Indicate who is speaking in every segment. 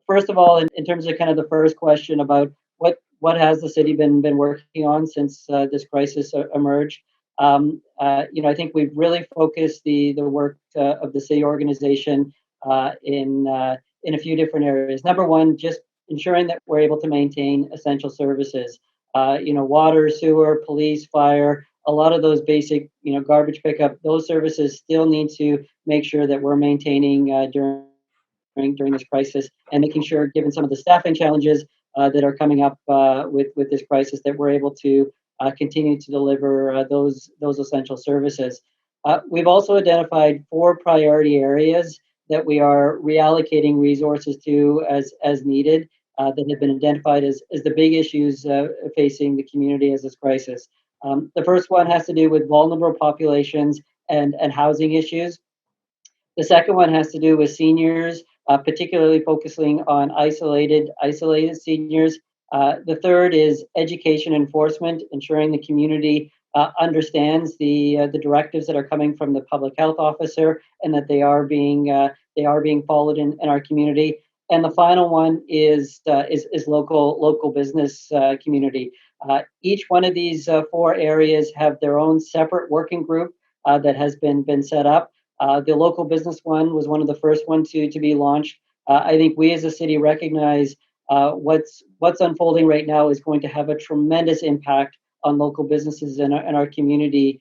Speaker 1: first of all, in terms of kind of the first question about what has the city been working on since this crisis emerged, I think we've really focused the work of the city organization in a few different areas. Number one, just ensuring that we're able to maintain essential services. Water, sewer, police, fire, a lot of those basic, garbage pickup, those services still need to make sure that we're maintaining during this crisis, and making sure, given some of the staffing challenges that are coming up with this crisis, that we're able to continue to deliver those essential services. We've also identified 4 priority areas that we are reallocating resources to as needed, that have been identified as the big issues facing the community as this crisis. The first one has to do with vulnerable populations and housing issues. The second one has to do with seniors, particularly focusing on isolated seniors. The third is education enforcement, ensuring the community understands the directives that are coming from the public health officer, and that they are being followed in our community. And the final one is local business community. Each one of these 4 areas have their own separate working group that has been set up. The local business one was one of the first ones to be launched. I think we as a city recognize what's unfolding right now is going to have a tremendous impact on local businesses in our community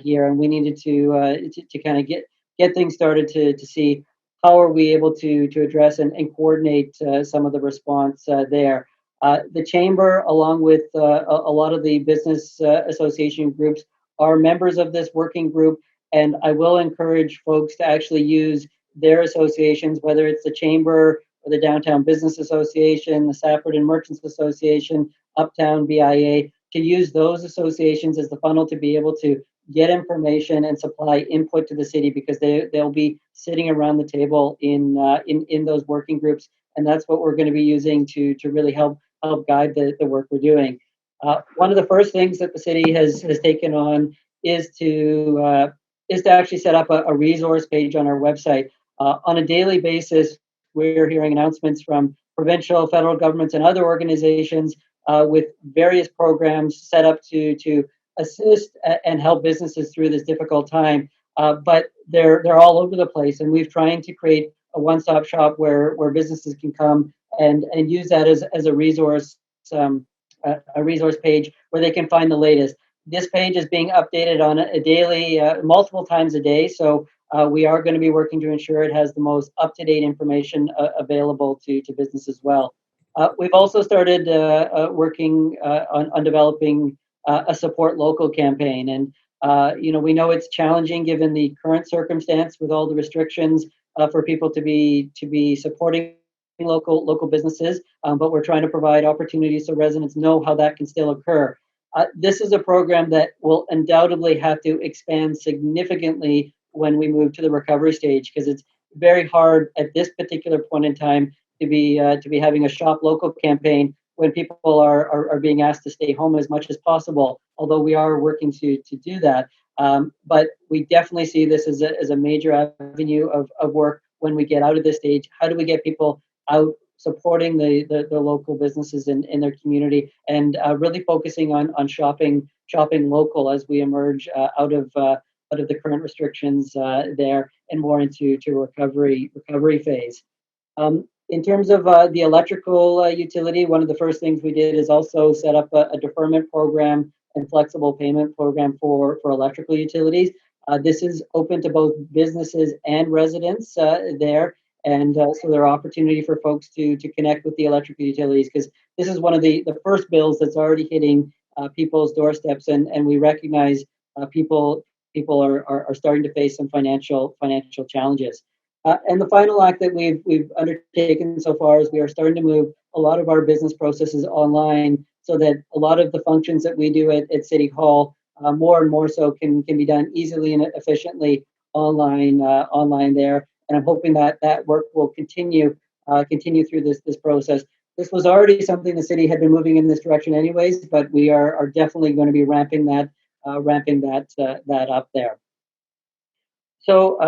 Speaker 1: here, and we needed to kind of get things started to see how are we able to address and coordinate some of the response there. The chamber, along with a lot of the business association groups, are members of this working group, and I will encourage folks to actually use their associations, whether it's the chamber or the Downtown Business Association, the Safford and Merchants Association, Uptown BIA, to use those associations as the funnel to be able to get information and supply input to the city, because they'll be sitting around the table in those working groups, and that's what we're going to be using to really help guide the work we're doing. One of the first things that the city has taken on is to actually set up a resource page on our website. On a daily basis, we're hearing announcements from provincial, federal governments, and other organizations with various programs set up to assist and help businesses through this difficult time. But they're all over the place, and we've trying to create a one-stop shop where businesses can come and use that as a resource page where they can find the latest. This page is being updated on a daily, multiple times a day. So we are going to be working to ensure it has the most up-to-date information available to business as well. We've also started working on developing a support local campaign. And, we know it's challenging given the current circumstance with all the restrictions for people to be supporting local businesses, but we're trying to provide opportunities so residents know how that can still occur. This is a program that will undoubtedly have to expand significantly when we move to the recovery stage, because it's very hard at this particular point in time to be having a shop local campaign when people are being asked to stay home as much as possible, although we are working to do that. But we definitely see this as a major avenue of work when we get out of this stage. How do we get people out supporting the local businesses in their community, and really focusing on shopping local as we emerge out of the current restrictions there, and more into recovery phase. In terms of the electrical utility, one of the first things we did is also set up a deferment program and flexible payment program for electrical utilities. This is open to both businesses and residents there. And so there are opportunity for folks to connect with the electrical utilities, because this is one of the first bills that's already hitting people's doorsteps, and we recognize people are starting to face some financial challenges. And the final act that we've undertaken so far is we are starting to move a lot of our business processes online, so that a lot of the functions that we do at City Hall, more and more so, can be done easily and efficiently online there. And I'm hoping that work will continue through this process. This was already something the city had been moving in this direction anyways, but we are definitely going to be ramping that up there. So,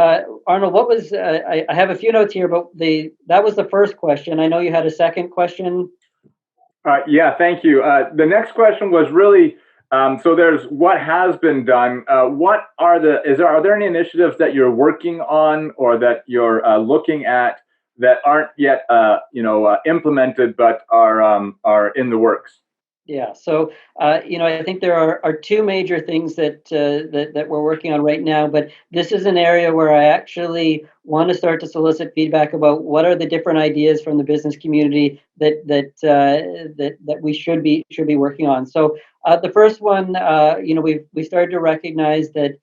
Speaker 1: Arnold, what was, I have a few notes here, but that was the first question. I know you had a second question.
Speaker 2: Yeah, thank you. The next question was really, so there's what has been done. What are are there any initiatives that you're working on or that you're looking at that aren't yet, implemented but are in the works?
Speaker 1: Yeah, so I think there are two major things that we're working on right now, but this is an area where I actually want to start to solicit feedback about what are the different ideas from the business community that we should be working on. So the first one, we started to recognize that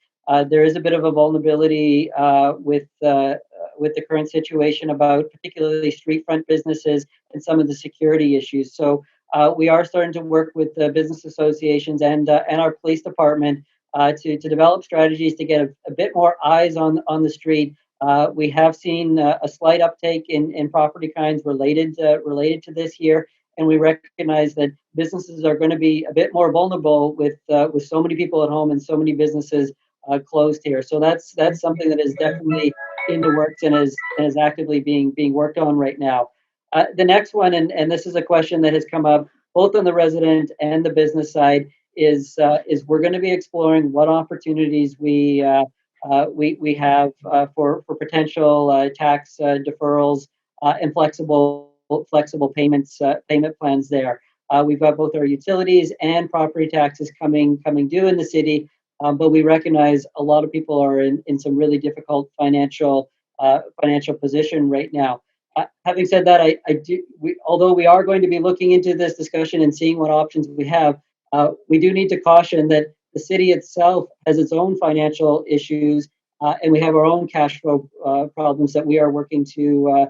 Speaker 1: there is a bit of a vulnerability with the current situation about particularly street front businesses and some of the security issues. So we are starting to work with business associations and our police department to develop strategies to get a bit more eyes on the street. We have seen a slight uptake in property crimes related to this year, and we recognize that businesses are going to be a bit more vulnerable with so many people at home and so many businesses closed here. So that's something that is definitely in the works and is actively being worked on right now. The next one, and this is a question that has come up both on the resident and the business side, is we're going to be exploring what opportunities we have for potential tax deferrals and flexible payment plans there. We've got both our utilities and property taxes coming due in the city, but we recognize a lot of people are in some really difficult financial position right now. Having said that, although we are going to be looking into this discussion and seeing what options we have, we do need to caution that the city itself has its own financial issues, and we have our own cash flow problems that we are working to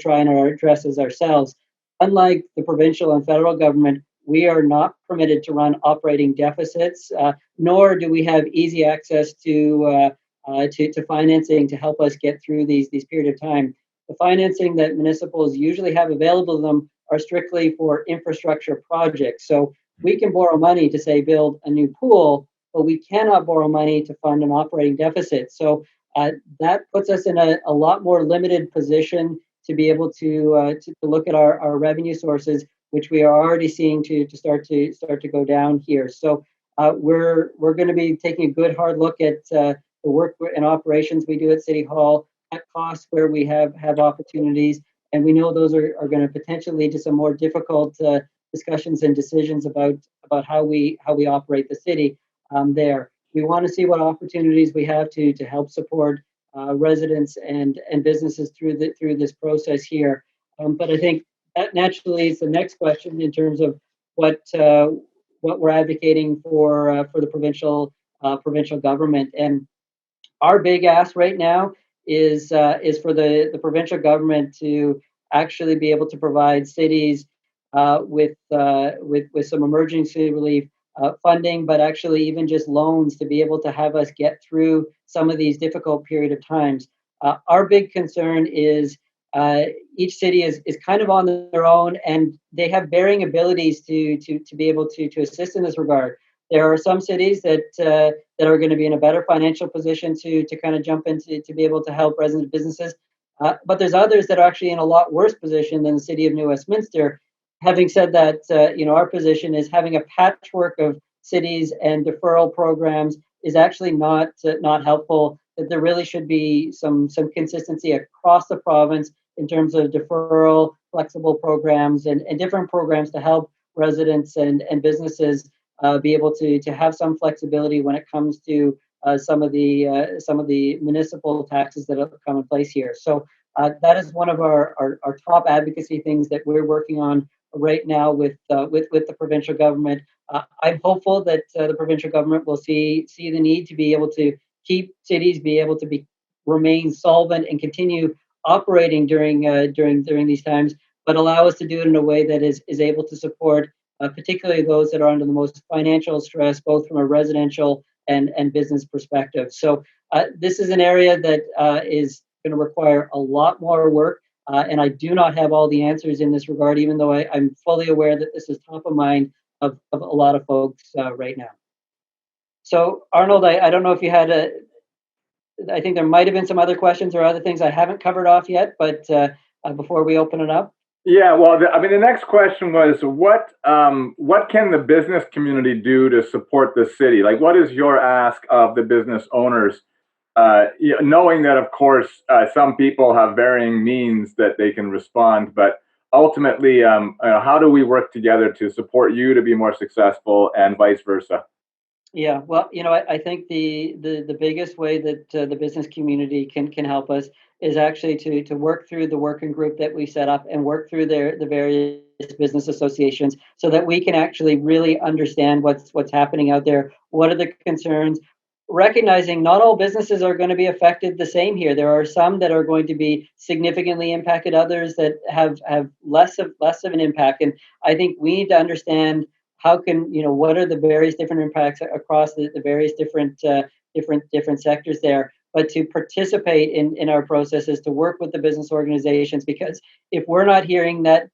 Speaker 1: try and address as ourselves. Unlike the provincial and federal government, we are not permitted to run operating deficits, nor do we have easy access to financing to help us get through these period of time. The financing that municipals usually have available to them are strictly for infrastructure projects. So we can borrow money to, say, build a new pool, but we cannot borrow money to fund an operating deficit. So that puts us in a lot more limited position to be able to look at our revenue sources, which we are already seeing to start to go down here. So we're going to be taking a good hard look at the work and operations we do at City Hall, at costs where we have opportunities, and we know those are going to potentially lead to some more difficult discussions and decisions about how we operate the city there. We want to see what opportunities we have to help support residents and businesses through this process here. But I think that naturally is the next question in terms of what we're advocating for the provincial government. And our big ask right now is for the provincial government to actually be able to provide cities with some emergency relief funding, but actually even just loans to be able to have us get through some of these difficult period of times. Our big concern is each city is kind of on their own, and they have varying abilities to be able to assist in this regard. There are some cities that are going to be in a better financial position to kind of jump into to be able to help resident businesses. But there's others that are actually in a lot worse position than the city of New Westminster. Having said that, our position is having a patchwork of cities and deferral programs is actually not helpful. That there really should be some consistency across the province in terms of deferral, flexible programs, and different programs to help residents and businesses be able to have some flexibility when it comes to some of the municipal taxes that have come in place here. So that is one of our top advocacy things that we're working on right now with the provincial government. I'm hopeful that the provincial government will see the need to be able to keep cities be able to remain solvent and continue operating during these times, but allow us to do it in a way that is able to support particularly those that are under the most financial stress, both from a residential and business perspective. So this is an area that is going to require a lot more work, and I do not have all the answers in this regard, even though I'm fully aware that this is top of mind of a lot of folks right now. So Arnold, I don't know if you had I think there might have been some other questions or other things I haven't covered off yet, but before we open it up.
Speaker 2: Yeah, well, I mean, the next question was what can the business community do to support the city? Like, what is your ask of the business owners? Knowing that, of course, some people have varying means that they can respond, but ultimately, how do we work together to support you to be more successful and vice versa?
Speaker 1: Yeah, well, I think the biggest way that the business community can help us is actually to work through the working group that we set up and work through the various business associations so that we can actually really understand what's happening out there. What are the concerns? Recognizing not all businesses are going to be affected the same here. There are some that are going to be significantly impacted, others that have less of an impact. And I think we need to understand how can what are the various different impacts across the various different sectors there, but to participate in our processes, to work with the business organizations, because if we're not hearing that,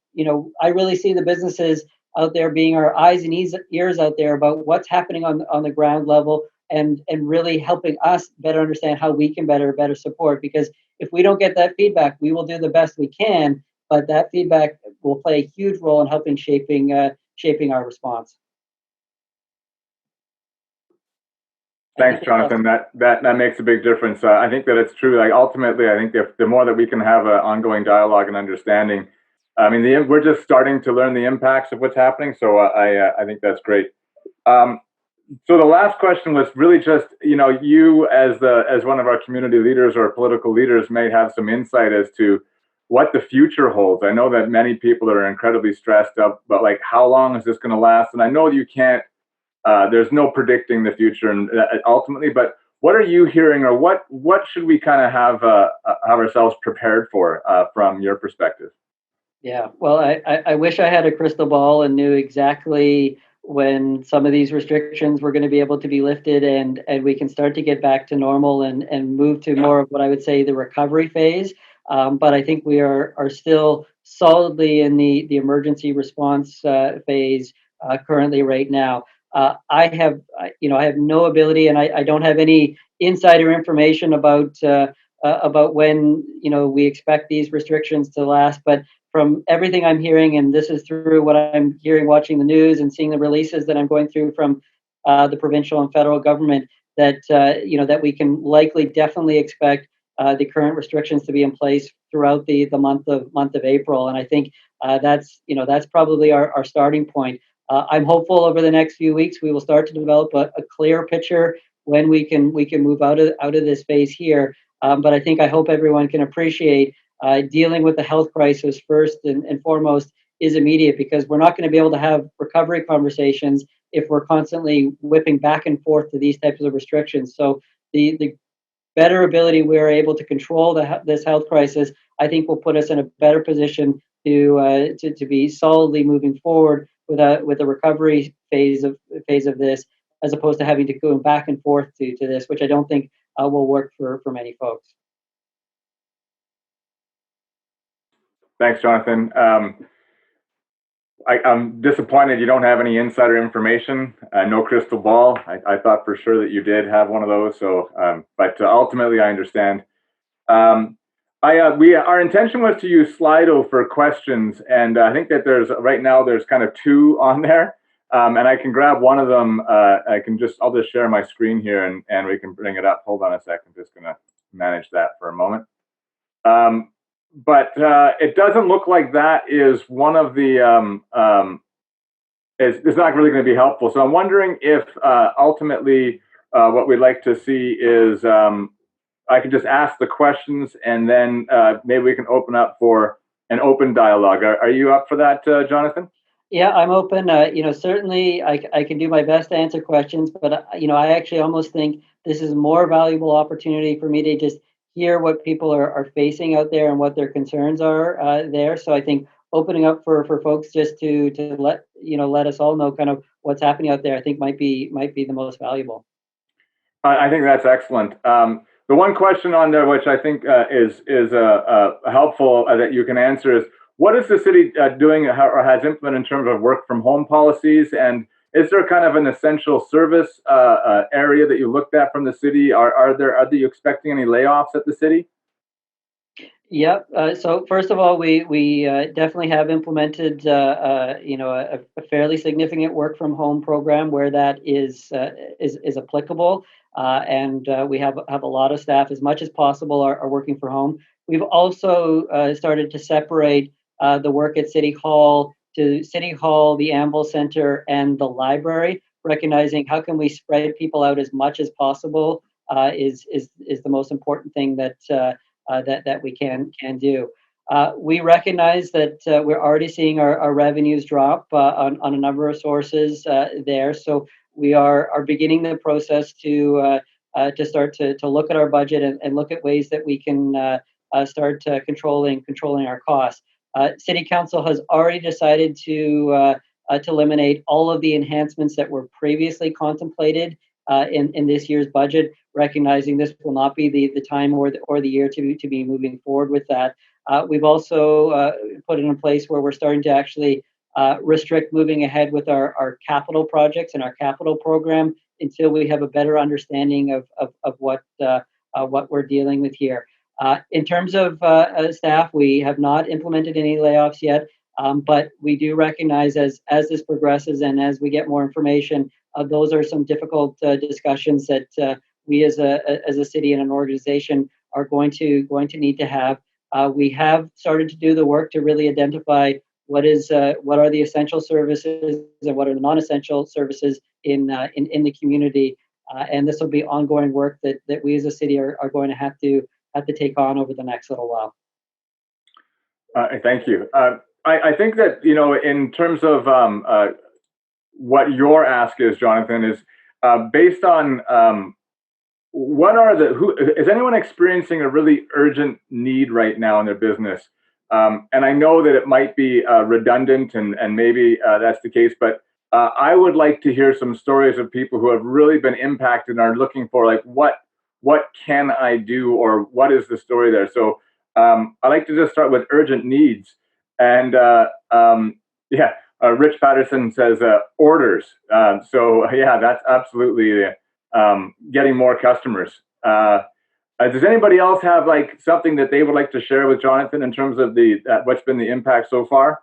Speaker 1: I really see the businesses out there being our eyes and ears out there about what's happening on the ground level, and really helping us better understand how we can better support. Because if we don't get that feedback, we will do the best we can, but that feedback will play a huge role in helping shaping our response.
Speaker 2: Thanks, Jonathan. That makes a big difference. I think that it's true. Like ultimately, I think the more that we can have an ongoing dialogue and understanding, I mean, we're just starting to learn the impacts of what's happening. So I think that's great. So the last question was really just, you as one of our community leaders or political leaders may have some insight as to what the future holds. I know that many people are incredibly stressed up, but like, how long is this going to last? And I know you can't. There's no predicting the future, and ultimately, but what are you hearing, or what should we kind of have ourselves prepared for from your perspective?
Speaker 1: Yeah, well, I wish I had a crystal ball and knew exactly when some of these restrictions were going to be able to be lifted, and we can start to get back to normal and move to more of what I would say the recovery phase. But I think we are still solidly in the emergency response phase currently right now. I have no ability, and I don't have any insider information about when we expect these restrictions to last. But from everything I'm hearing, and this is through what I'm hearing, watching the news, and seeing the releases that I'm going through from the provincial and federal government, that that we can likely definitely expect the current restrictions to be in place throughout the month of April. And I think that's probably our starting point. I'm hopeful over the next few weeks we will start to develop a clear picture when we can move out of this phase here. But I hope everyone can appreciate dealing with the health crisis first and foremost is immediate, because we're not going to be able to have recovery conversations if we're constantly whipping back and forth to these types of restrictions. So the better ability we're able to control this health crisis, I think, will put us in a better position to be solidly moving forward with a recovery phase of this, as opposed to having to go back and forth to this, which I don't think will work for many folks.
Speaker 2: Thanks, Jonathan. I'm disappointed you don't have any insider information, no crystal ball. I thought for sure that you did have one of those. So, but ultimately, I understand. Our intention was to use Slido for questions, and I think that right now there's kind of two on there, and I can grab one of them. I'll just share my screen here, and we can bring it up. Hold on a second. I'm just gonna manage that for a moment. But it doesn't look like that is one of the. It's not really going to be helpful. So I'm wondering if ultimately what we'd like to see is I can just ask the questions, and then maybe we can open up for an open dialogue. Are you up for that, Jonathan?
Speaker 1: Yeah, I'm open. Certainly I can do my best to answer questions, but I actually almost think this is a more valuable opportunity for me to just hear what people are facing out there and what their concerns are there. So I think opening up for folks just to let us all know kind of what's happening out there, I think might be the most valuable.
Speaker 2: I think that's excellent. The one question on there, which I think is helpful that you can answer, is what is the city doing or has implemented in terms of work from home policies? And is there kind of an essential service area that you looked at from the city? Are you expecting any layoffs at the city?
Speaker 1: Yep. So first of all, we definitely have implemented a fairly significant work from home program where that is applicable, and we have a lot of staff, as much as possible, are working from home. We've also started to separate the work at City Hall to City Hall, the Amble Center, and the library, recognizing how can we spread people out as much as possible is the most important thing that we can do. We recognize that we're already seeing our revenues drop on a number of sources there. So we are beginning the process to start to look at our budget and look at ways that we can start controlling our costs. City Council has already decided to eliminate all of the enhancements that were previously contemplated in this year's budget, recognizing this will not be the time or the year to be moving forward with that. We've also put it in place where we're starting to actually restrict moving ahead with our capital projects and our capital program until we have a better understanding of what we're dealing with here. In terms of staff, we have not implemented any layoffs yet, but we do recognize as this progresses and as we get more information, those are some difficult discussions that we as a city and an organization are going to need to have. We have started to do the work to really identify what are the essential services and what are the non-essential services in the community, and this will be ongoing work that we as a city are going to have to take on over the next little while.
Speaker 2: Thank you. I think that, in terms of what your ask is, Jonathan, is based on is anyone experiencing a really urgent need right now in their business? And I know that it might be redundant and maybe that's the case, but I would like to hear some stories of people who have really been impacted and are looking for like, what can I do, or what is the story there? So I like to just start with urgent needs. And Rich Patterson says orders. So yeah, that's absolutely getting more customers. Does anybody else have like something that they would like to share with Jonathan in terms of what's been the impact so far?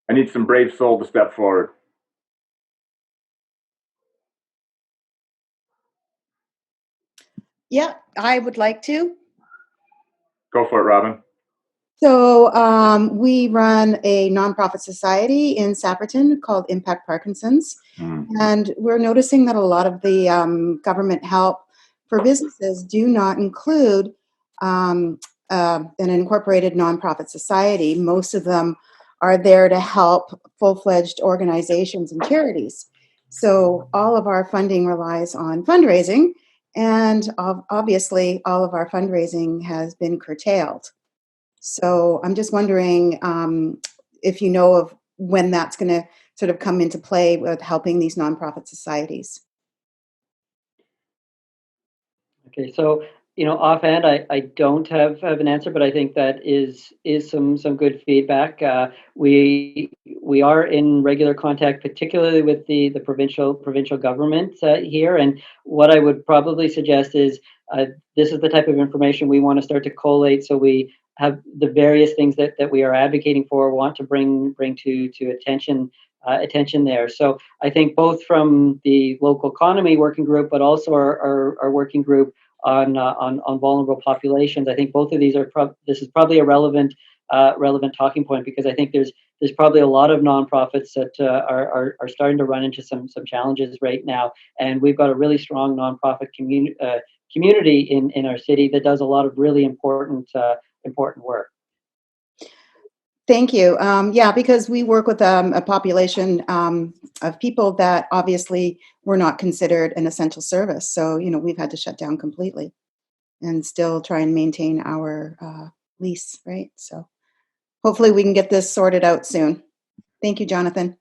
Speaker 2: I need some brave soul to step forward.
Speaker 3: Yeah, I would like to.
Speaker 2: Go for it, Robyn.
Speaker 3: So we run a nonprofit society in Sapperton called Impact Parkinson's. And we're noticing that a lot of the government help for businesses do not include an incorporated nonprofit society. Most of them are there to help full-fledged organizations and charities. So all of our funding relies on fundraising, and obviously all of our fundraising has been curtailed. So I'm just wondering if you know of when that's going to sort of come into play with helping these nonprofit societies. Okay,
Speaker 1: so offhand, I don't have an answer, but I think that is some good feedback. We are in regular contact, particularly with the provincial government here, and what I would probably suggest is this is the type of information we want to start to collate, so we have the various things that we are advocating for, want to bring to attention there. So I think both from the local economy working group, but also our working group on vulnerable populations, I think both of these this is probably a relevant talking point, because I think there's probably a lot of nonprofits that are starting to run into some challenges right now, and we've got a really strong nonprofit community in our city that does a lot of really important work.
Speaker 3: Thank you. Yeah, because we work with a population of people that obviously were not considered an essential service. So, we've had to shut down completely and still try and maintain our lease, right? So hopefully we can get this sorted out soon. Thank you, Jonathan.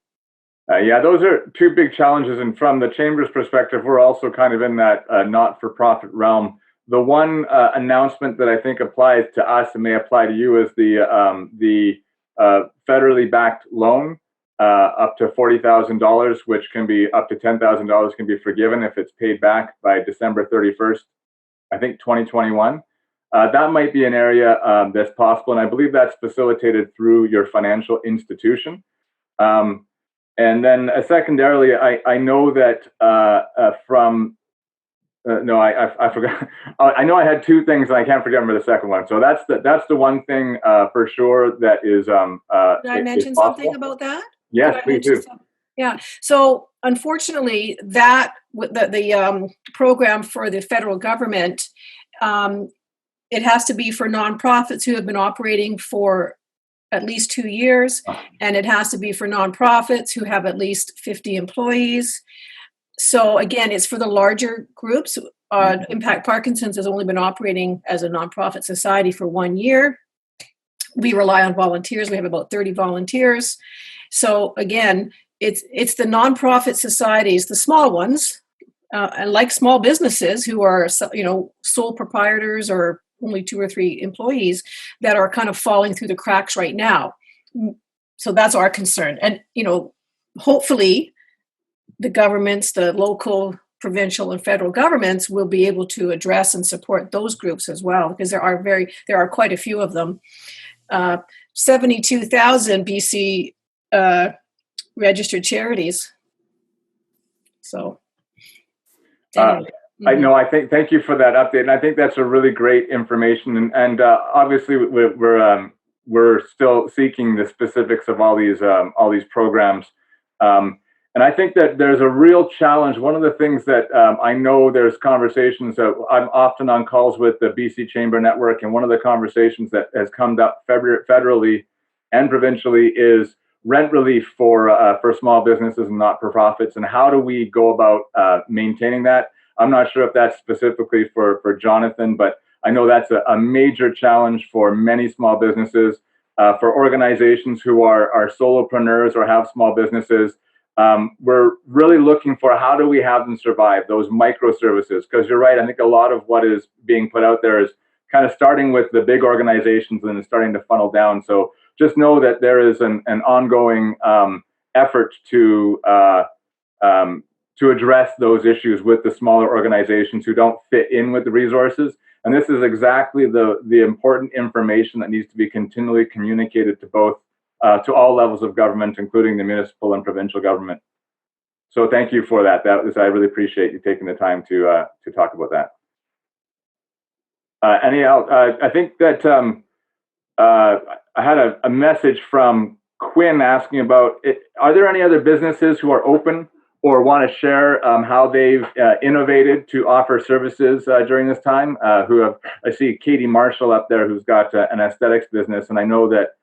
Speaker 2: Yeah, those are two big challenges. And from the Chamber's perspective, we're also kind of in that not-for-profit realm. The one announcement that I think applies to us and may apply to you is the federally backed loan up to $40,000, which can be up to $10,000 can be forgiven if it's paid back by December 31st, I think 2021. That might be an area that's possible, and I believe that's facilitated through your financial institution. And then secondarily, I know that I forgot. I know I had two things, and I can't remember the second one. So that's the one thing for sure that is.
Speaker 4: Did I mention something about that?
Speaker 2: Yes, please do.
Speaker 4: Yeah. So unfortunately, that the program for the federal government, it has to be for nonprofits who have been operating for at least 2 years, and it has to be for nonprofits who have at least 50 employees. So again, it's for the larger groups. Impact Parkinson's has only been operating as a nonprofit society for 1 year. We rely on volunteers. We have about 30 volunteers. So again, it's the nonprofit societies, the small ones, and like small businesses who are, sole proprietors or only 2 or 3 employees, that are kind of falling through the cracks right now. So that's our concern. And, hopefully the governments, the local, provincial, and federal governments will be able to address and support those groups as well, because there are quite a few of them. 72,000 BC registered charities. So anyway.
Speaker 2: Thank you for that update, and I think that's a really great information. And obviously, we're still seeking the specifics of all these programs. And I think that there's a real challenge. One of the things that I know there's conversations that I'm often on calls with the BC Chamber Network, and one of the conversations that has come up federally and provincially is rent relief for small businesses and not-for-profits, and how do we go about maintaining that? I'm not sure if that's specifically for Jonathan, but I know that's a major challenge for many small businesses, for organizations who are solopreneurs or have small businesses. We're really looking for how do we have them survive, those microservices, because you're right, I think a lot of what is being put out there is kind of starting with the big organizations and then starting to funnel down. So just know that there is an ongoing effort to address those issues with the smaller organizations who don't fit in with the resources. And this is exactly the important information that needs to be continually communicated to both to all levels of government, including the municipal and provincial government. So thank you for that. I really appreciate you taking the time to talk about that. I think that I had a message from Quinn asking about are there any other businesses who are open or want to share how they've innovated to offer services during this time? I see Katie Marshall up there, who's got an aesthetics business, and I know that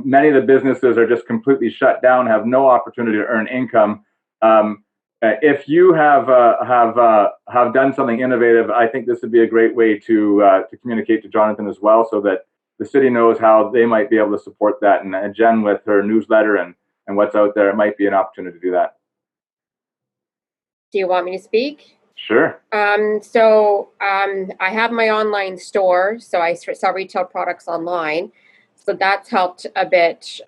Speaker 2: many of the businesses are just completely shut down, have no opportunity to earn income. If you have done something innovative, I think this would be a great way to communicate to Jonathan as well, so that the city knows how they might be able to support that. And Jen, with her newsletter and what's out there, it might be an opportunity to do that.
Speaker 5: Do you want me to speak?
Speaker 2: Sure.
Speaker 5: I have my online store, so I sell retail products online. So that's helped a bit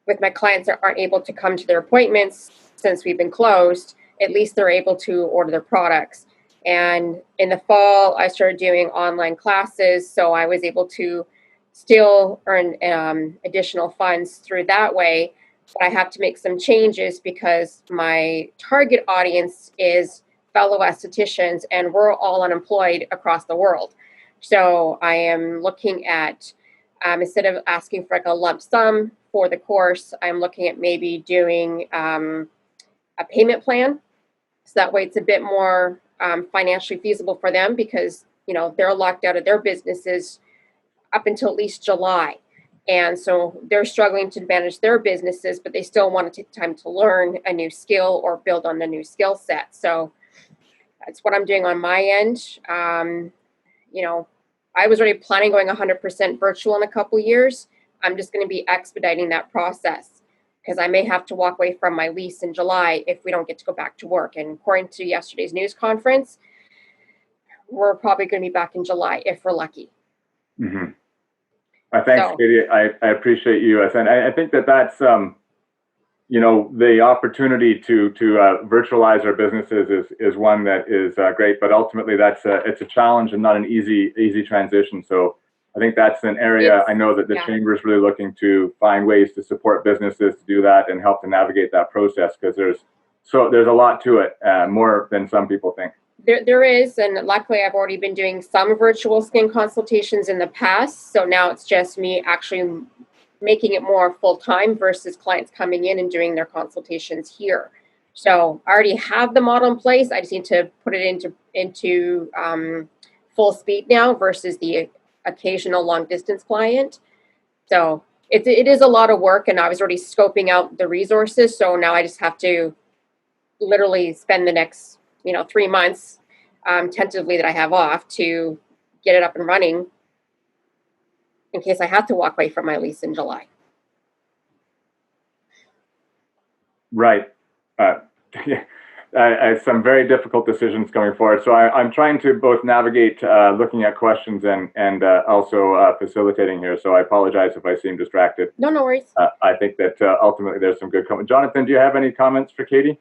Speaker 5: with my clients that aren't able to come to their appointments since we've been closed. At least they're able to order their products. And in the fall, I started doing online classes, so I was able to still earn additional funds through that way. But I have to make some changes because my target audience is fellow estheticians, and we're all unemployed across the world. So I am looking at, instead of asking for like a lump sum for the course, I'm looking at maybe doing a payment plan. So that way it's a bit more financially feasible for them, because, they're locked out of their businesses up until at least July. And so they're struggling to manage their businesses, but they still want to take time to learn a new skill or build on a new skill set. So that's what I'm doing on my end. I was already planning going 100% virtual in a couple years. I'm just going to be expediting that process, because I may have to walk away from my lease in July if we don't get to go back to work. And according to yesterday's news conference, we're probably going to be back in July if we're lucky.
Speaker 2: Mm-hmm. Thanks,
Speaker 5: So-
Speaker 2: Katie. I appreciate you. And I think that's the opportunity to virtualize our businesses is one that is great, but ultimately it's a challenge and not an easy transition. So I think that's an area I know that the Chamber is really looking to find ways to support businesses to do that and help to navigate that process, because there's a lot to it, more than some people think.
Speaker 5: There is, and luckily I've already been doing some virtual skin consultations in the past. So now it's just me actually making it more full-time versus clients coming in and doing their consultations here. So I already have the model in place. I just need to put it into full speed now versus the occasional long distance client. So it is a lot of work, and I was already scoping out the resources. So now I just have to literally spend the next 3 months tentatively that I have off to get it up and running in case I have to walk away from my lease in July.
Speaker 2: Right. Some very difficult decisions going forward. So I'm trying to both navigate looking at questions and also facilitating here. So I apologize if I seem distracted.
Speaker 5: No worries.
Speaker 2: I think that ultimately there's some good comments. Jonathan, do you have any comments for Katie?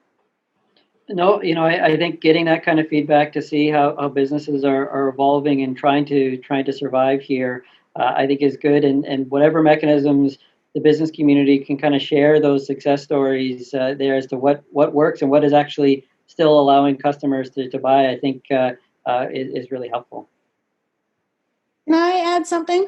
Speaker 1: No, I think getting that kind of feedback to see how businesses are evolving and trying to survive here, I think is good. And whatever mechanisms the business community can kind of share those success stories there as to what works and what is actually still allowing customers to buy, I think is really helpful.
Speaker 3: Can I add something?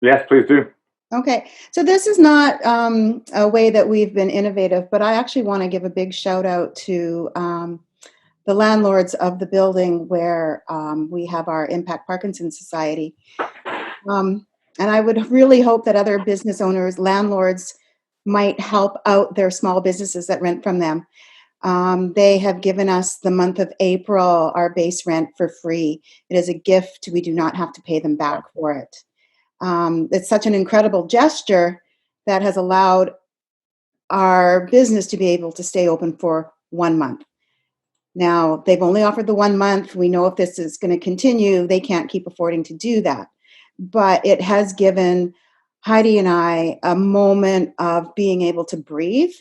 Speaker 2: Yes, please do.
Speaker 3: Okay, so this is not a way that we've been innovative, but I actually want to give a big shout out to the landlords of the building where we have our Impact Parkinson Society. And I would really hope that other business owners, landlords, might help out their small businesses that rent from them. They have given us the month of April, our base rent, for free. It is a gift. We do not have to pay them back for it. It's such an incredible gesture that has allowed our business to be able to stay open for 1 month. Now, they've only offered the 1 month. We know if this is going to continue, they can't keep affording to do that. But it has given Heidi and I a moment of being able to breathe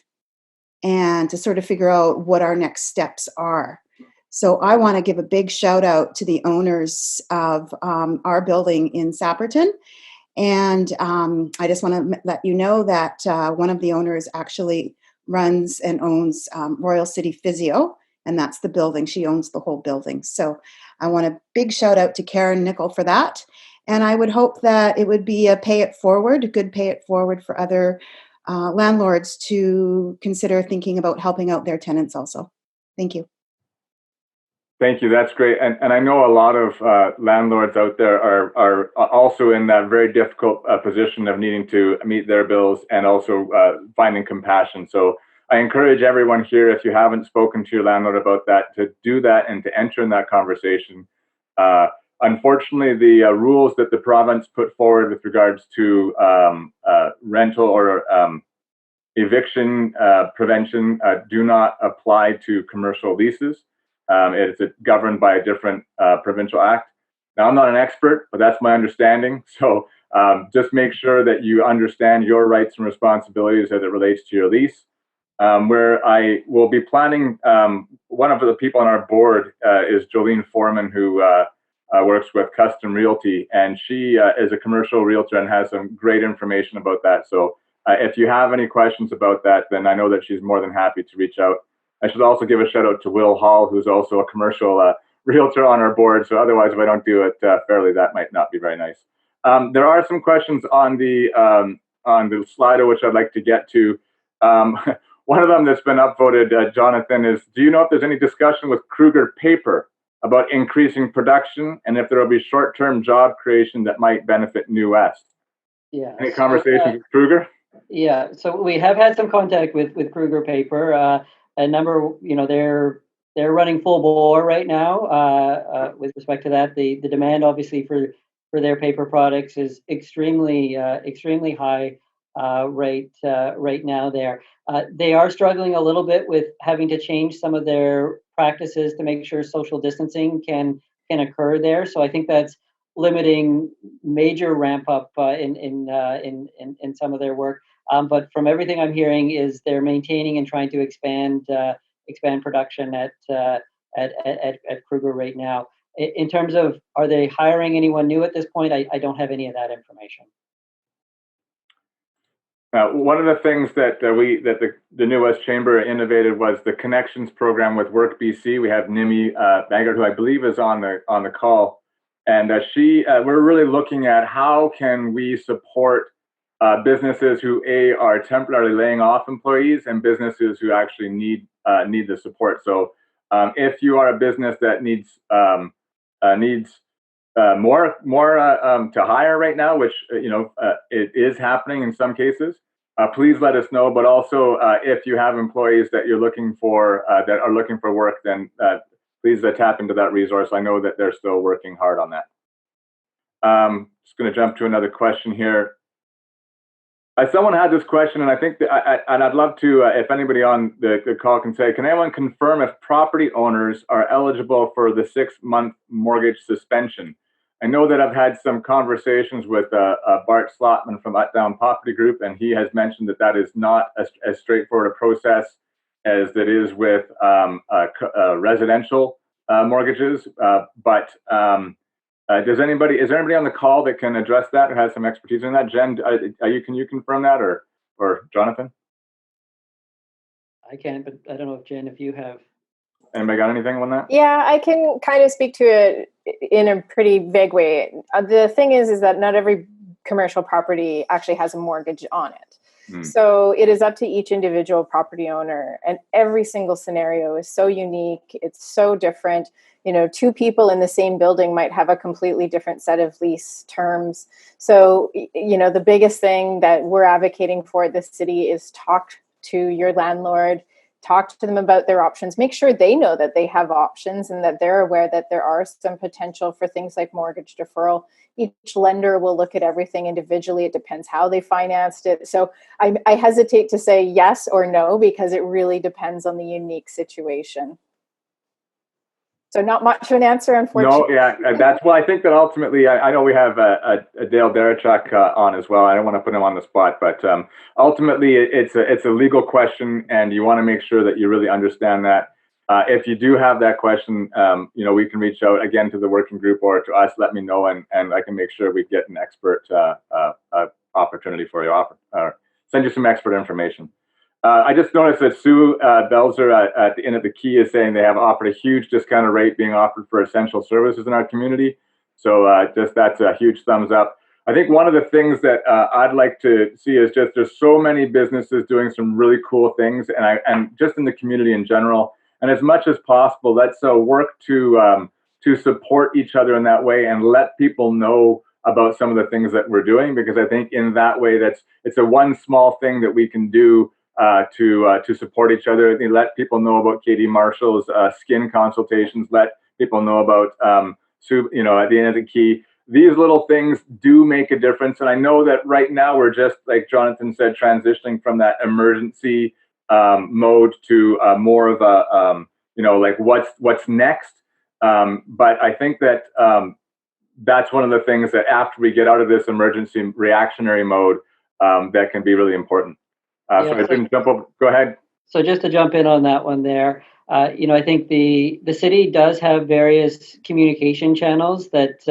Speaker 3: and to sort of figure out what our next steps are. So I want to give a big shout out to the owners of our building in Sapperton. And I just want to let you know that one of the owners actually runs and owns Royal City Physio, and that's the building. She owns the whole building. So I want a big shout out to Karen Nickel for that. And I would hope that it would be a pay it forward, a good pay it forward for other landlords to consider thinking about helping out their tenants also. Thank you.
Speaker 2: Thank you. That's great. And I know a lot of landlords out there are also in that very difficult position of needing to meet their bills and also finding compassion. So I encourage everyone here, if you haven't spoken to your landlord about that, to do that and to enter in that conversation. Unfortunately, the rules that the province put forward with regards to rental or eviction prevention do not apply to commercial leases. It's governed by a different provincial act. Now, I'm not an expert, but that's my understanding. So just make sure that you understand your rights and responsibilities as it relates to your lease. Where I will be planning, one of the people on our board is Jolene Foreman, who works with Custom Realty, and she is a commercial realtor and has some great information about that. So if you have any questions about that, then I know that she's more than happy to reach out. I should also give a shout out to Will Hall, who's also a commercial realtor on our board. So otherwise, if I don't do it fairly, that might not be very nice. There are some questions on the Slido, which I'd like to get to. One of them that's been upvoted, Jonathan, is, do you know if there's any discussion with Kruger Paper about increasing production and if there will be short-term job creation that might benefit NewWest?
Speaker 1: Yeah.
Speaker 2: Any conversations with Kruger?
Speaker 1: Yeah, so we have had some contact with Kruger Paper. A number, they're running full bore right now. With respect to that, the demand obviously for their paper products is extremely high right now. There, they are struggling a little bit with having to change some of their practices to make sure social distancing can occur there. So I think that's limiting major ramp up in some of their work. But from everything I'm hearing, is they're maintaining and trying to expand production at Kruger right now. In terms of, are they hiring anyone new at this point? I don't have any of that information.
Speaker 2: One of the things that the NewWest Chamber innovated was the Connections program with Work BC. We have Nimi Baggart, who I believe is on the call, and we're really looking at how can we support businesses who are temporarily laying off employees and businesses who actually need the support. So if you are a business that needs more to hire right now, which it is happening in some cases, please let us know. But also, if you have employees that you're looking for that are looking for work, then please tap into that resource. I know that they're still working hard on that. Just going to jump to another question here. Someone had this question, and I think and I'd love to, if anybody on the call can say, can anyone confirm if property owners are eligible for the 6-month mortgage suspension? I know that I've had some conversations with Bart Slotman from Uptown Property Group, and he has mentioned that is not as straightforward a process as it is with residential mortgages. Is there anybody on the call that can address that or has some expertise in that? Jen, can you confirm that, or Jonathan?
Speaker 1: I can, but I don't know if Jen, if you have.
Speaker 2: Anybody got anything on that?
Speaker 6: Yeah, I can kind of speak to it in a pretty vague way. The thing is that not every commercial property actually has a mortgage on it. So it is up to each individual property owner, and every single scenario is so unique. It's so different. 2 people in the same building might have a completely different set of lease terms. So, the biggest thing that we're advocating for at the city is talk to your landlord, talk to them about their options, make sure they know that they have options and that they're aware that there are some potential for things like mortgage deferral. Each lender will look at everything individually. It depends how they financed it. So I hesitate to say yes or no, because it really depends on the unique situation. So not much of an answer, unfortunately.
Speaker 2: No, yeah, that's why I think that ultimately, I know we have Dale Darachuk on as well. I don't want to put him on the spot, but ultimately it's a legal question, and you want to make sure that you really understand that. If you do have that question, we can reach out again to the working group or to us. Let me know, and I can make sure we get an expert opportunity for you, or send you some expert information. I just noticed that Sue Belzer at the Inn at the Key is saying they have offered a huge discounted rate being offered for essential services in our community. So that's a huge thumbs up. I think one of the things that I'd like to see is just there's so many businesses doing some really cool things, and just in the community in general. And as much as possible, let's work to support each other in that way and let people know about some of the things that we're doing, because I think in that way it's a one small thing that we can do to support each other. They let people know about Katie Marshall's skin consultations. Let people know about Sue, at the Inn at the Key. These little things do make a difference, and I know that right now we're just, like Jonathan said, transitioning from that emergency mode to more of a like what's next. But I think that that's one of the things that after we get out of this emergency reactionary mode, that can be really important. So I didn't jump over. Go ahead.
Speaker 1: So just to jump in on that one there, I think the city does have various communication channels that,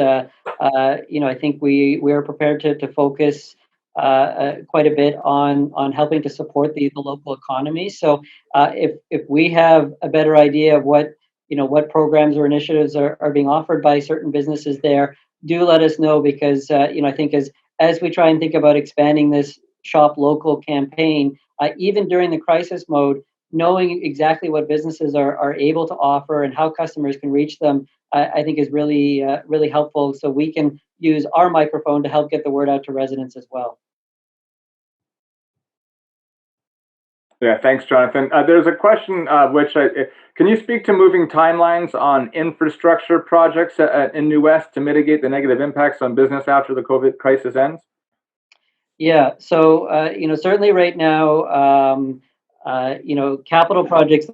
Speaker 1: I think we are prepared to focus quite a bit on helping to support the local economy. So if we have a better idea of what programs or initiatives are being offered by certain businesses there, do let us know, because, I think as we try and think about expanding this Shop Local campaign, even during the crisis mode, knowing exactly what businesses are able to offer and how customers can reach them, I think is really, really helpful. So we can use our microphone to help get the word out to residents as well.
Speaker 2: Yeah, thanks, Jonathan. There's a question can you speak to moving timelines on infrastructure projects in NewWest to mitigate the negative impacts on business after the COVID crisis ends? Yeah,
Speaker 1: so certainly right now, capital projects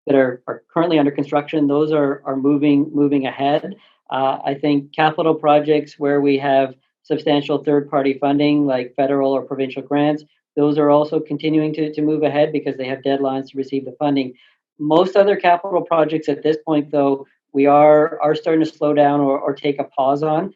Speaker 1: that are currently under construction, those are moving ahead. I think capital projects where we have substantial third-party funding, like federal or provincial grants, those are also continuing to move ahead because they have deadlines to receive the funding. Most other capital projects at this point, though, we are starting to slow down or take a pause on.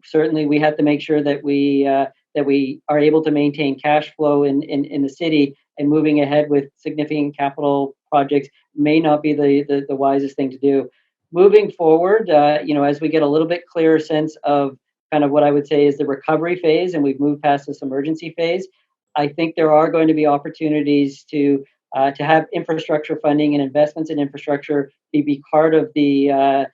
Speaker 1: Certainly, we have to make sure that we are able to maintain cash flow in the city, and moving ahead with significant capital projects may not be the wisest thing to do. Moving forward, as we get a little bit clearer sense of kind of what I would say is the recovery phase, and we've moved past this emergency phase, I think there are going to be opportunities to have infrastructure funding and investments in infrastructure be part of the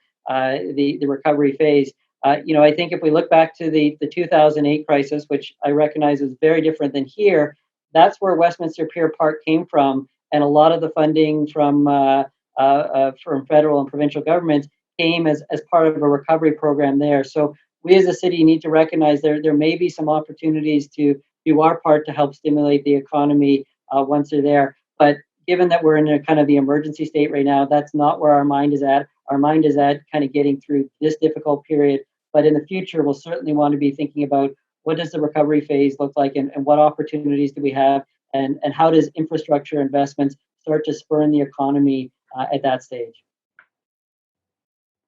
Speaker 1: recovery phase. I think if we look back to the 2008 crisis, which I recognize is very different than here, that's where Westminster Pier Park came from, and a lot of the funding from federal and provincial governments came as part of a recovery program there. So we as a city need to recognize there may be some opportunities to do our part to help stimulate the economy once they're there. But given that we're in a kind of the emergency state right now, that's not where our mind is at. Our mind is at kind of getting through this difficult period. But in the future, we'll certainly want to be thinking about what does the recovery phase look like, and what opportunities do we have, and how does infrastructure investments start to spur the economy at that stage.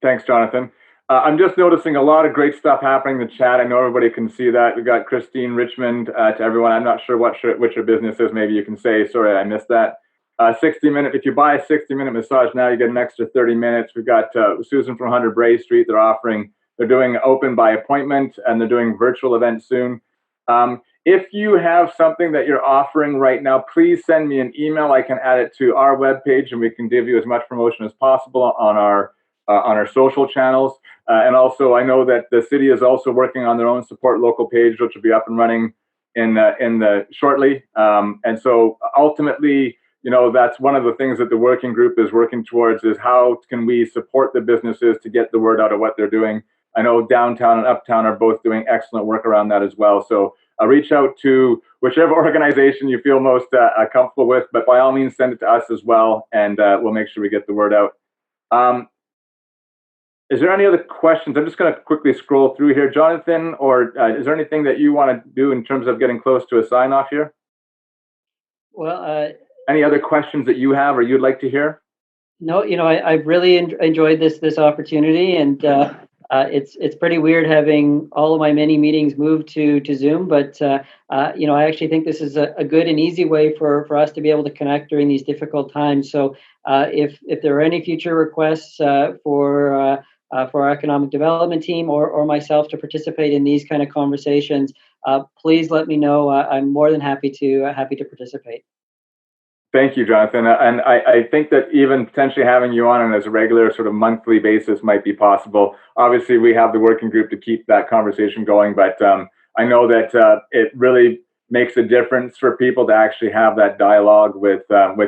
Speaker 2: Thanks, Jonathan. I'm just noticing a lot of great stuff happening in the chat. I know everybody can see that. We've got Christine Richmond to everyone. I'm not sure which your business is. Maybe you can say, sorry, I missed that. 60-minute. If you buy a 60-minute massage now, you get an extra 30 minutes. We've got Susan from 100 Bray Street. They're doing open by appointment, and they're doing virtual events soon. If you have something that you're offering right now, please send me an email. I can add it to our webpage, and we can give you as much promotion as possible on our social channels. And also, I know that the city is also working on their own support local page, which will be up and running shortly. And so ultimately, that's one of the things that the working group is working towards, is how can we support the businesses to get the word out of what they're doing. I know downtown and uptown are both doing excellent work around that as well. So reach out to whichever organization you feel most comfortable with, but by all means, send it to us as well, and we'll make sure we get the word out. Is there any other questions? I'm just going to quickly scroll through here. Jonathan, or is there anything that you want to do in terms of getting close to a sign off here?
Speaker 1: Well,
Speaker 2: any other questions that you have or you'd like to hear?
Speaker 1: No, I've really enjoyed this opportunity, and it's pretty weird having all of my many meetings moved to Zoom, but I actually think this is a good and easy way for us to be able to connect during these difficult times. So if there are any future requests for our economic development team or myself to participate in these kind of conversations, please let me know. I'm more than happy to participate.
Speaker 2: Thank you, Jonathan. And I think that even potentially having you on as a regular sort of monthly basis might be possible. Obviously, we have the working group to keep that conversation going, but I know that it really makes a difference for people to actually have that dialogue with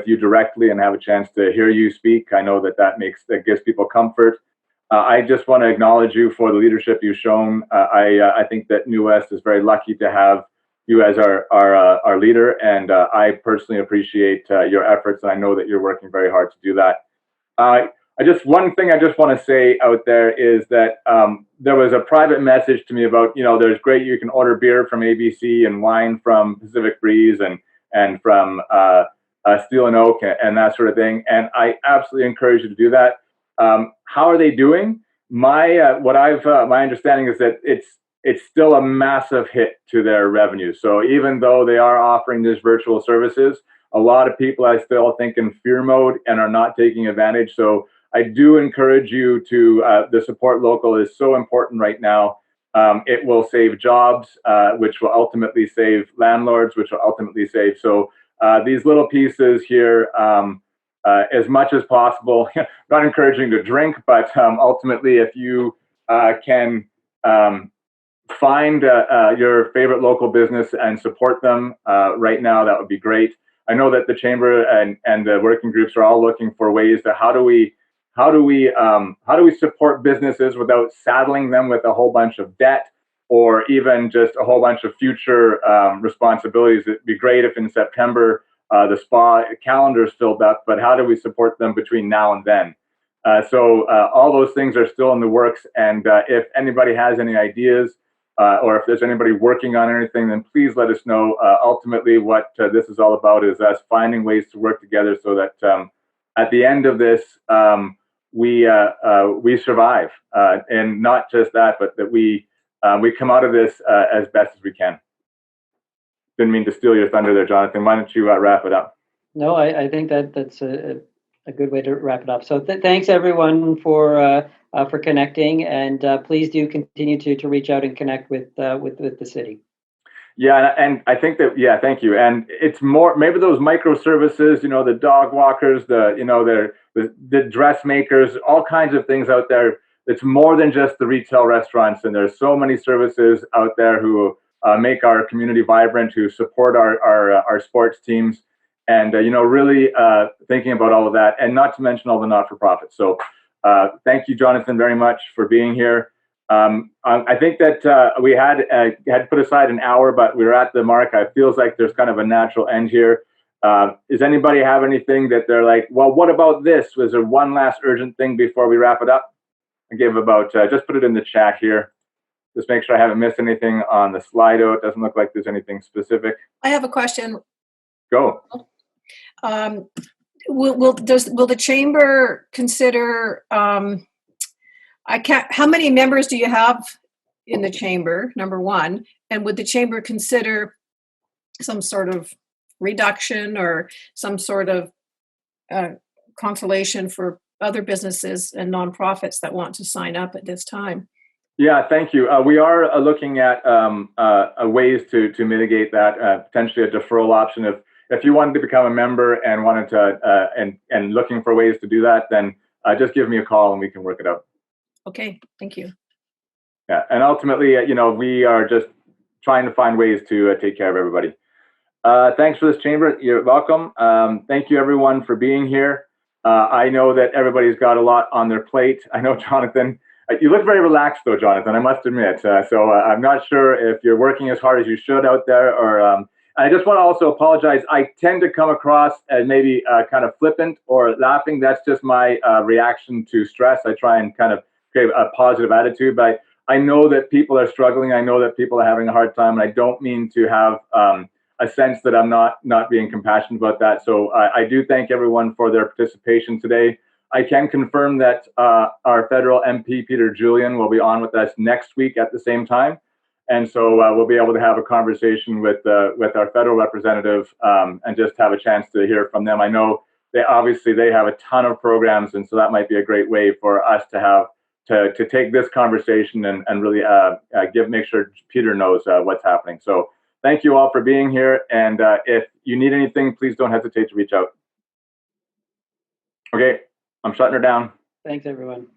Speaker 2: you directly and have a chance to hear you speak. I know that gives people comfort. I just want to acknowledge you for the leadership you've shown. I think that NewWest is very lucky to have you as our leader, and I personally appreciate your efforts, and I know that you're working very hard to do that. One thing I just want to say out there is that there was a private message to me about, there's great, you can order beer from ABC and wine from Pacific Breeze and from Steel and Oak and that sort of thing, and I absolutely encourage you to do that. How are they doing? My understanding is that it's still a massive hit to their revenue. So even though they are offering these virtual services, a lot of people I still think in fear mode and are not taking advantage. So I do encourage you to, the support local is so important right now. It will save jobs, which will ultimately save landlords, which will ultimately save. So these little pieces here, as much as possible, not encouraging to drink, but ultimately if you can find your favorite local business and support them right now, that would be great. I know that the chamber and the working groups are all looking for ways to how do we support businesses without saddling them with a whole bunch of debt or even just a whole bunch of future responsibilities. It'd be great if in September the spa calendar is filled up, but how do we support them between now and then? So all those things are still in the works. And if anybody has any ideas, or if there's anybody working on anything, then please let us know. Ultimately, what this is all about is us finding ways to work together so that at the end of this, we survive, and not just that, but that we come out of this as best as we can. Didn't mean to steal your thunder there, Jonathan. Why don't you wrap it up?
Speaker 1: No, I think that's a good way to wrap it up. So thanks everyone for connecting, and please do continue to reach out and connect with the city.
Speaker 2: Yeah, and I think that, yeah, thank you. And it's more, maybe those microservices, the dog walkers, the dressmakers, all kinds of things out there. It's more than just the retail restaurants, and there's so many services out there who make our community vibrant, who support our sports teams, and really thinking about all of that, and not to mention all the not-for-profits. So thank you, Jonathan, very much for being here. I think that we had put aside an hour, but we were at the mark. It feels like there's kind of a natural end here. Does anybody have anything that they're like, well, what about this? Was there one last urgent thing before we wrap it up? I gave about, just put it in the chat here. Just make sure I haven't missed anything on the Slido. It doesn't look like there's anything specific.
Speaker 4: I have a question.
Speaker 2: Go.
Speaker 4: Will the chamber consider, how many members do you have in the chamber, number one? And would the chamber consider some sort of reduction or some sort of consolation for other businesses and nonprofits that want to sign up at this time?
Speaker 2: Yeah, thank you. We are looking at ways to mitigate that, potentially a deferral option. If you wanted to become a member and wanted to and looking for ways to do that, then just give me a call and we can work it out.
Speaker 4: Okay, thank you.
Speaker 2: Yeah, and ultimately, we are just trying to find ways to take care of everybody. Thanks for this chamber. You're welcome. Thank you, everyone, for being here. I know that everybody's got a lot on their plate. I know, Jonathan, you look very relaxed, though, Jonathan, I must admit. So I'm not sure if you're working as hard as you should out there, or I just want to also apologize. I tend to come across as maybe kind of flippant or laughing. That's just my reaction to stress. I try and kind of create a positive attitude, but I know that people are struggling. I know that people are having a hard time, and I don't mean to have a sense that I'm not being compassionate about that. So I do thank everyone for their participation today. I can confirm that our federal MP, Peter Julian, will be on with us next week at the same time. And so we'll be able to have a conversation with our federal representative and just have a chance to hear from them. I know they have a ton of programs, and so that might be a great way for us to have to take this conversation and really make sure Peter knows what's happening. So thank you all for being here. And if you need anything, please don't hesitate to reach out. Okay, I'm shutting her down.
Speaker 1: Thanks, everyone.